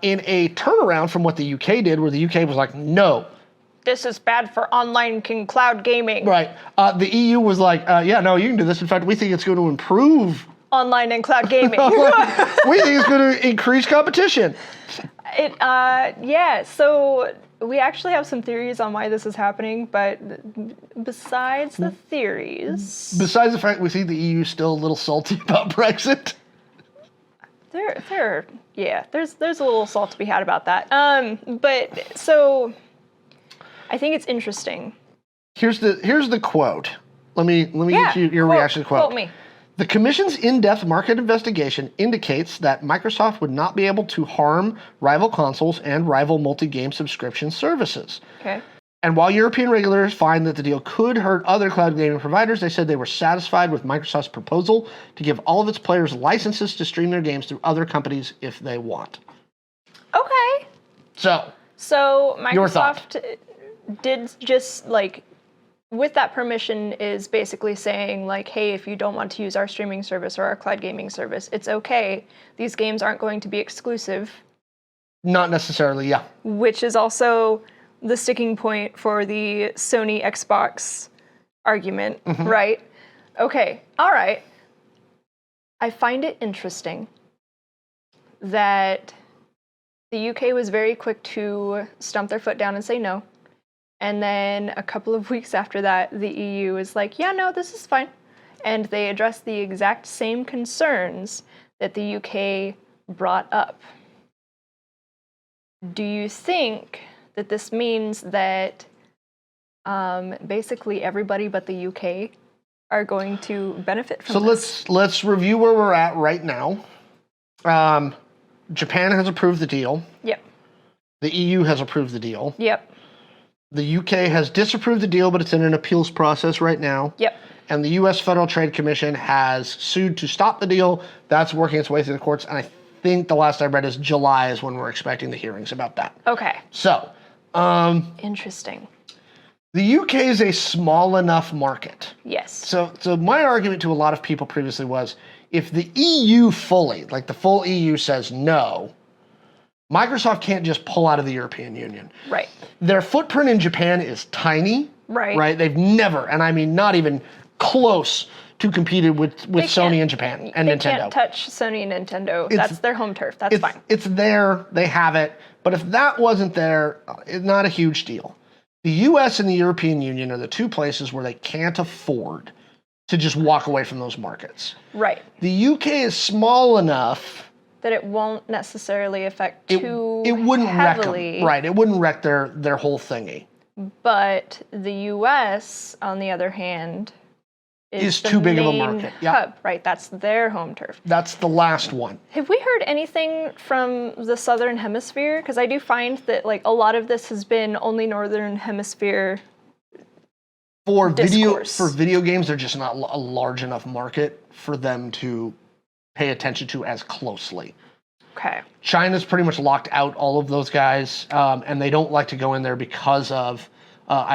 in a turnaround from what the UK did, where the UK was like, no. This is bad for online cloud gaming. Right. The EU was like, yeah, no, you can do this. In fact, we think it's going to improve online and cloud gaming. We think it's going to increase competition. Yeah, so we actually have some theories on why this is happening, but besides the theories... Besides the fact we see the EU still a little salty about Brexit. There's a little salt to be had about that. But so I think it's interesting. Here's the quote. Let me get you your reaction to the quote. Quote me. The Commission's in-depth market investigation indicates that Microsoft would not be able to harm rival consoles and rival multi-game subscription services. Okay. And while European regulators find that the deal could hurt other cloud gaming providers, they said they were satisfied with Microsoft's proposal to give all of its players licenses to stream their games through other companies if they want. Okay. So Microsoft did just with that permission is basically saying hey, if you don't want to use our streaming service or our cloud gaming service, it's okay. These games aren't going to be exclusive. Not necessarily, yeah. Which is also the sticking point for the Sony Xbox argument, right? Okay, all right. I find it interesting that the UK was very quick to stomp their foot down and say no. And then a couple of weeks after that, the EU is like, yeah, no, this is fine. And they address the exact same concerns that the UK brought up. Do you think that this means that basically everybody but the UK are going to benefit from this? So let's review where we're at right now. Japan has approved the deal. Yep. The EU has approved the deal. Yep. The UK has disapproved the deal, but it's in an appeals process right now. Yep. And the U.S. Federal Trade Commission has sued to stop the deal. That's working its way through the courts, and I think the last I read is July is when we're expecting the hearings about that. Okay. So, interesting. The UK is a small enough market. Yes. So my argument to a lot of people previously was, if the EU fully, the full EU says no, Microsoft can't just pull out of the European Union. Right. Their footprint in Japan is tiny. Right. Right. They've never, and I mean not even close to competed with Sony in Japan and Nintendo. They can't touch Sony and Nintendo. That's their home turf. That's fine. It's there. They have it. But if that wasn't there, it's not a huge deal. The US and the European Union are the two places where they can't afford to just walk away from those markets. Right. The UK is small enough that it won't necessarily affect too it wouldn't heavily. Wreck them. Right. It wouldn't wreck their whole thingy. But the US, on the other hand, is too big of a market. Hub, right? That's their home turf. That's the last one. Have we heard anything from the Southern Hemisphere? Because I do find that a lot of this has been only Northern Hemisphere. For video games, they're just not a large enough market for them to pay attention to as closely. Okay. China's pretty much locked out all of those guys, and they don't like to go in there because of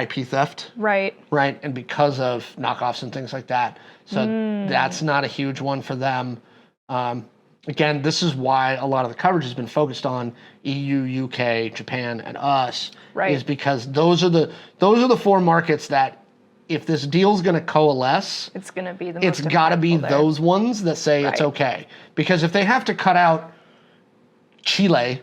IP theft. Right. Right, and because of knockoffs and things like that. So that's not a huge one for them. Again, this is why a lot of the coverage has been focused on EU, UK, Japan, and us. Right. Is because those are the four markets that, if this deal's going to coalesce, it's going to be it's got to be those ones that say it's okay. Because if they have to cut out Chile,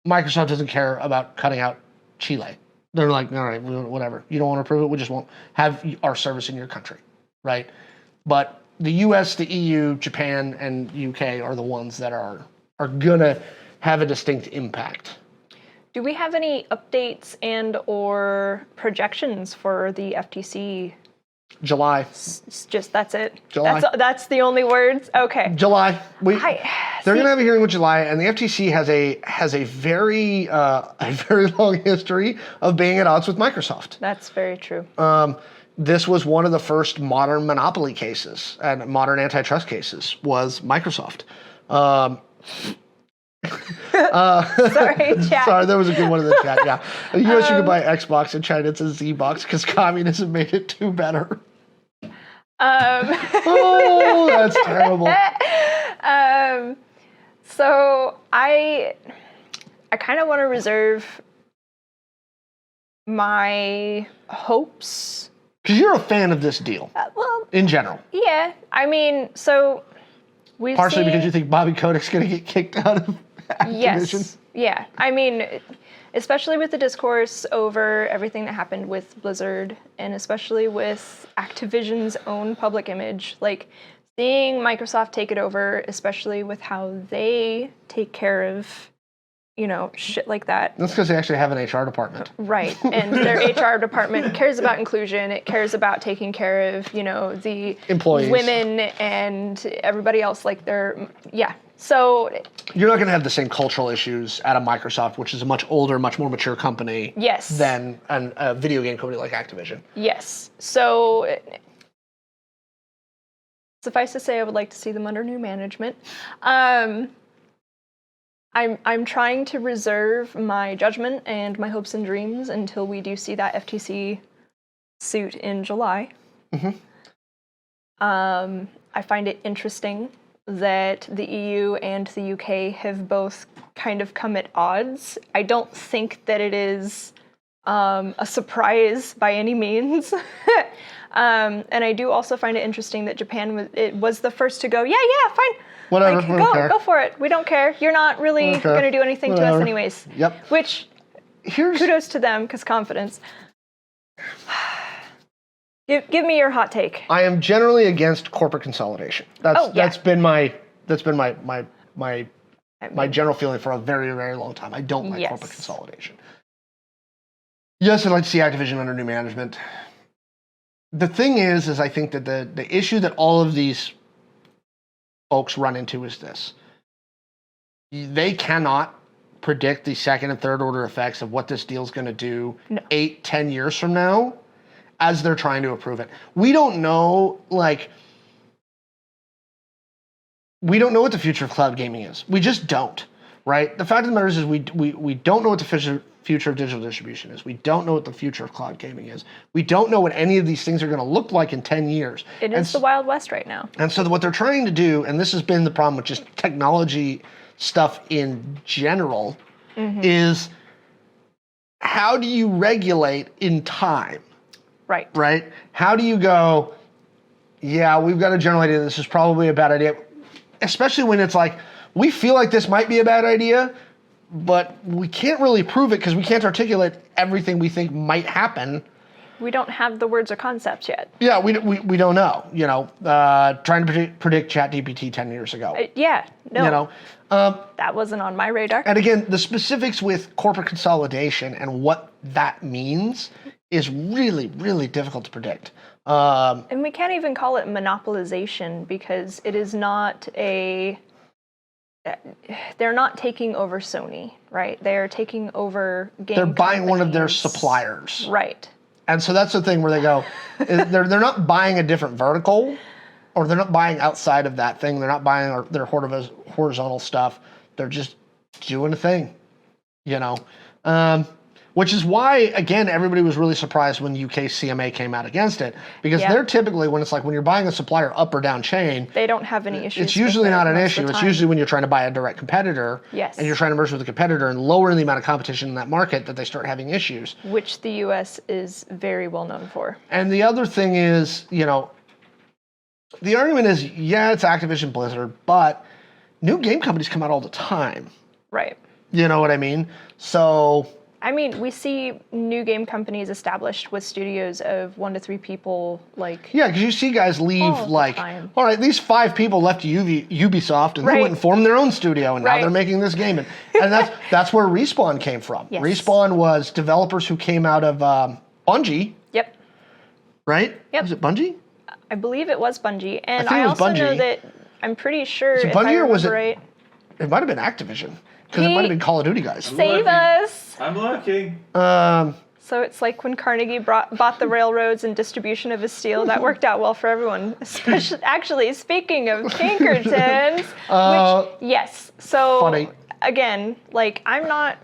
Microsoft doesn't care about cutting out Chile. They're like, all right, whatever. You don't want to approve it, we just won't have our service in your country, right? But the US, the EU, Japan, and UK are the ones that are going to have a distinct impact. Do we have any updates and or projections for the FTC? July. That's it? July. That's the only words? Okay. July. They're going to have a hearing with July, and the FTC has a very long history of being at odds with Microsoft. That's very true. This was one of the first modern monopoly cases and modern antitrust cases was Microsoft. Sorry, chat. Sorry, that was a good one in the chat, yeah. In the US, you can buy Xbox. In China, it's a Z-Box because communism made it too better. Oh, that's terrible. So I kind of want to reserve my hopes. Because you're a fan of this deal, Well, in general. yeah. I mean, so we've Partially seen, because you think Bobby Kotick's going to get kicked out of Activision. Yes. Yeah. I mean, especially with the discourse over everything that happened with Blizzard, and especially with Activision's own public image, like seeing Microsoft take it over, especially with how they take care of, shit like that. That's because they actually have an HR department. Right. And their HR department cares about inclusion. It cares about taking care of, the employees, women, and everybody else. Like So you're not going to have the same cultural issues at a Microsoft, which is a much older, much more mature company. Yes. Than a video game company like Activision. Yes. So suffice to say, I would like to see them under new management. I'm trying to reserve my judgment and my hopes and dreams until we do see that FTC suit in July. Mm-hmm. I find it interesting that the EU and the UK have both kind of come at odds. I don't think that it is a surprise by any means. And I do also find it interesting that Japan was the first to go, yeah, fine. Whatever, Go for it. We don't care. You're not really going to do anything to us anyways. Yep. Which, kudos to them, because confidence. Give me your hot take. I am generally against corporate consolidation. That's been my general feeling for a very, very long time. I don't like corporate consolidation. Yes, I'd like to see Activision under new management. The thing is I think that the issue that all of these folks run into is this. They cannot predict the second and third order effects of what this deal is going to do 8-10 years from now as they're trying to approve it. We don't know, we don't know what the future of cloud gaming is. We just don't, right? The fact of the matter is we don't know what the future of digital distribution is. We don't know what the future of cloud gaming is. We don't know what any of these things are going to look like in 10 years. It is the Wild West right now. And so what they're trying to do, and this has been the problem with just technology stuff in general, is how do you regulate in time? Right. Right? How do you go, yeah, we've got a general idea this is probably a bad idea, especially when it's like, we feel like this might be a bad idea, but we can't really prove it because we can't articulate everything we think might happen. We don't have the words or concepts yet. Yeah, we don't know. Trying to predict ChatGPT 10 years ago. No. That wasn't on my radar. And again, the specifics with corporate consolidation and what that means is really, really difficult to predict. And we can't even call it monopolization because it is not they're not taking over Sony, right? They're taking over game They're buying one of their companies. suppliers. Right. And so that's the thing where they go, they're not buying a different vertical, or they're not buying outside of that thing. They're not buying their horizontal stuff. They're just doing a thing, which is why, again, everybody was really surprised when UK CMA came out against it, because they're typically, when it's like when you're buying a supplier up or down chain, they don't have any issues. It's usually not an issue. It's usually when you're trying to buy a direct competitor, and you're trying to merge with a competitor and lower the amount of competition in that market that they start having issues. Which the US is very well known for. And the other thing is, the argument is, it's Activision Blizzard, but new game companies come out all the time. Right. You know what I mean? So... I mean, we see new game companies established with studios of 1 to 3 people, Yeah, because you see guys leave, all right, these 5 people left Ubisoft, and they went and formed their own studio, and now they're making this game. And that's where Respawn came from. Yes. Respawn was developers who came out of Bungie. Yep. Right? Yep. Was it Bungie? I believe it was Bungie. And I also know that, I'm pretty sure, was it Bungie, or was it, right, it might have been Activision. Because it might have been Call of Duty guys. Save us! I'm lurking. So it's like when Carnegie bought the railroads and distribution of his steel. That worked out well for everyone. Actually, speaking of Pinkertons, yes. So funny. Again, I'm not,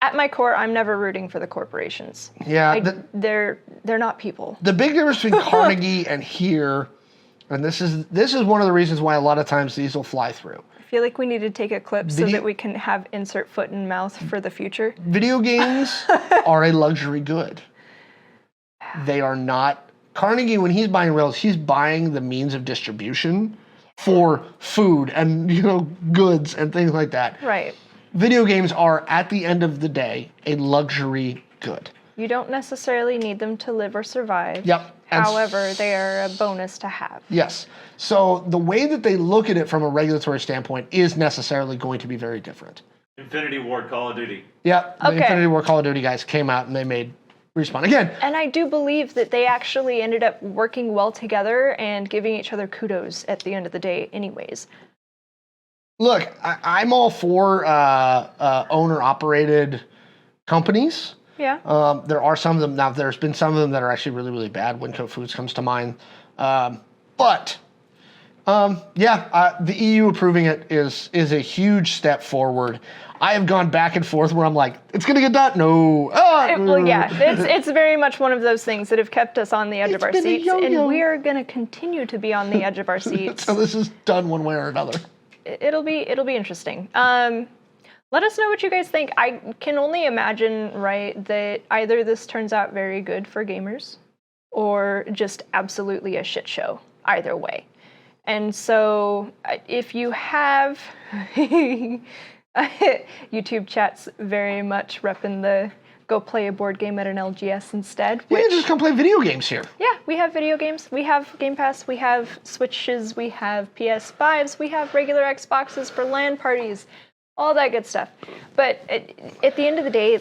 at my core, I'm never rooting for the corporations. Yeah. They're not people. The big difference between Carnegie and here, and this is one of the reasons why a lot of times these will fly through. feel like we need to take a clip so that we can have insert foot and mouth for the future. Video games are a luxury good. They are not. Carnegie, when he's buying rails, he's buying the means of distribution for food and, goods and things like that. Right. Video games are, at the end of the day, a luxury good. You don't necessarily need them to live or survive. Yep. However, they are a bonus to have. Yes. So the way that they look at it from a regulatory standpoint is necessarily going to be very different. Infinity Ward Call of Duty. Yeah. The Infinity Ward Call of Duty guys came out and they made Respawn again. And I do believe that they actually ended up working well together and giving each other kudos at the end of the day anyways. Look, I'm all for owner-operated companies. Yeah. There are some of them. Now, there's been some of them that are actually really, really bad. Wincoat Foods comes to mind. The EU approving it is a huge step forward. I have gone back and forth where I'm like, it's going to get done. No. It's very much one of those things that have kept us on the edge of our seats. And we are going to continue to be on the edge of our seats. So this is done one way or another. It'll be interesting. Let us know what you guys think. I can only imagine, right, that either this turns out very good for gamers or just absolutely a shit show, either way. And so if you have YouTube chat's very much repping the go play a board game at an LGS instead. You can just come play video games here. Yeah, we have video games. We have Game Pass. We have Switches. We have PS5s. We have regular Xboxes for LAN parties. All that good stuff. But at the end of the day,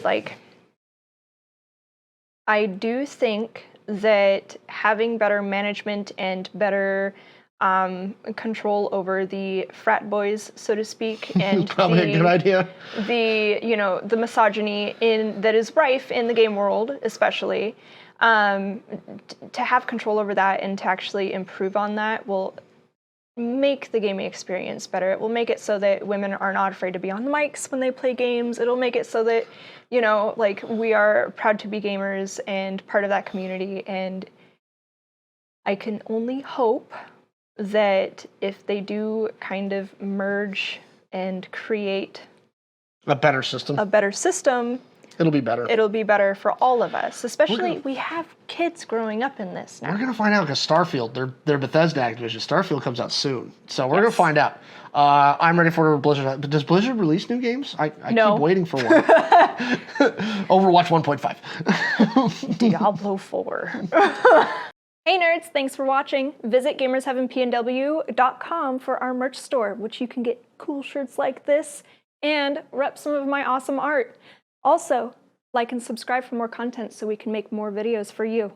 I do think that having better management and better control over the frat boys, so to speak, and probably a good idea. The misogyny that is rife in the game world, especially, to have control over that and to actually improve on that will make the gaming experience better. It will make it so that women are not afraid to be on the mics when they play games. It'll make it so that, we are proud to be gamers and part of that community. And I can only hope that if they do kind of merge and create a better system, it'll be better. It'll be better for all of us, especially we have kids growing up in this now. We're going to find out because Starfield, they're Bethesda Activision. Starfield comes out soon. So we're going to find out. I'm ready for Blizzard. But does Blizzard release new games? I keep waiting for one. Overwatch 1.5. Diablo 4. Hey nerds, thanks for watching. Visit gamersheavenpnw.com for our merch store, which you can get cool shirts like this and rep some of my awesome art. Also, like and subscribe for more content so we can make more videos for you.